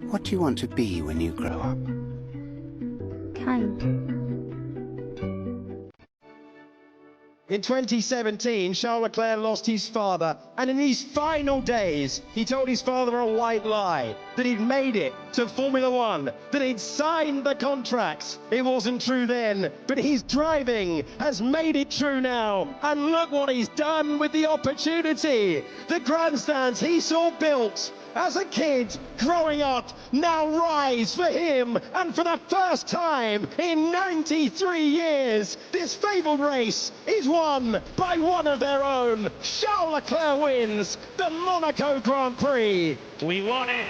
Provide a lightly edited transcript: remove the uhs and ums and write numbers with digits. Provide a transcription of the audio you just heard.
What do you want to be when you grow up? Kind. In 2017, Charles Leclerc lost his father, and in his final days, he told his father a white lie, that he'd made it to Formula One, that he'd signed the contracts. It wasn't true then, but his driving has made it true now. And look what he's done with the opportunity. The grandstands he saw built as a kid growing up now rise for him, and for the first time in 93 years, this fabled race is won by one of their own. Charles Leclerc wins the Monaco Grand Prix. We won it!